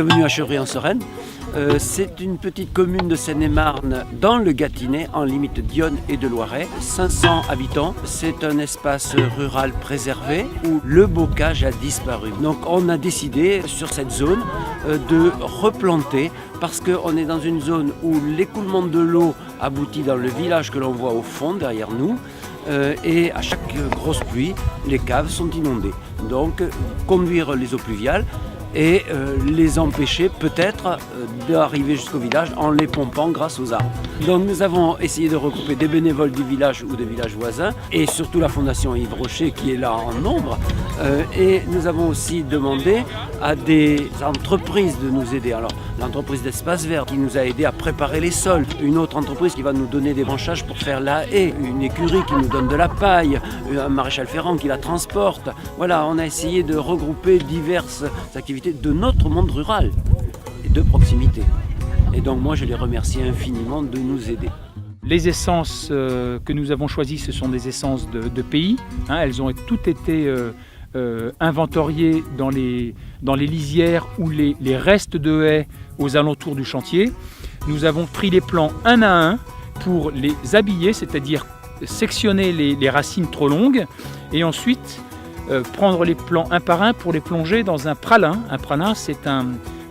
Bienvenue à Chevrey-en-Sorenne. C'est une petite commune de Seine-et-Marne dans le Gâtinais, en limite d'Yonne et de Loiret. 500 habitants. C'est un espace rural préservé où le bocage a disparu. Donc on a décidé sur cette zone de replanter parce qu'on est dans une zone où l'écoulement de l'eau aboutit dans le village que l'on voit au fond derrière nous. Et à chaque grosse pluie, les caves sont inondées. Donc conduire les eaux pluviales et les empêcher peut-être d'arriver jusqu'au village en les pompant grâce aux arbres. Donc nous avons essayé de regrouper des bénévoles du village ou des villages voisins et surtout la Fondation Yves Rocher qui est là en nombre. Et nous avons aussi demandé à des entreprises de nous aider. Alors l'entreprise d'Espace Vert qui nous a aidé à préparer les sols, une autre entreprise qui va nous donner des branchages pour faire la haie, une écurie qui nous donne de la paille, un maréchal ferrant qui la transporte. Voilà, on a essayé de regrouper diverses activités de notre monde rural et de proximité. Et donc moi je les remercie infiniment de nous aider. Les essences que nous avons choisies, ce sont des essences de pays. Elles ont toutes été inventoriées dans les lisières ou les restes de haies aux alentours du chantier. Nous avons pris les plants un à un pour les habiller, c'est-à-dire sectionner les racines trop longues et ensuite prendre les plants un par un pour les plonger dans un pralin. Un pralin, c'est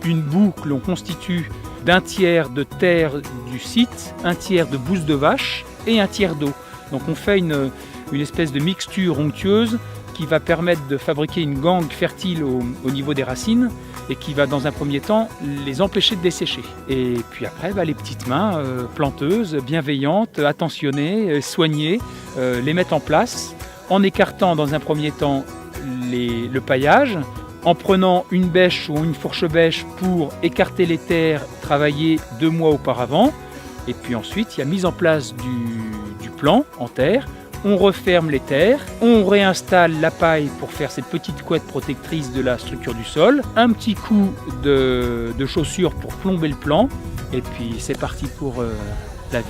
une boue que l'on constitue d'un tiers de terre du site, un tiers de bouse de vache et un tiers d'eau. Donc on fait une espèce de mixture onctueuse qui va permettre de fabriquer une gangue fertile au niveau des racines et qui va dans un premier temps les empêcher de dessécher. Et puis après, les petites mains planteuses, bienveillantes, attentionnées, soignées, les mettent en place en écartant dans un premier temps le paillage, en prenant une bêche ou une fourche-bêche pour écarter les terres travaillées 2 mois auparavant. Et puis ensuite, il y a mise en place du plan en terre. On referme les terres, on réinstalle la paille pour faire cette petite couette protectrice de la structure du sol, un petit coup de chaussure pour plomber le plan, et puis c'est parti pour la vie.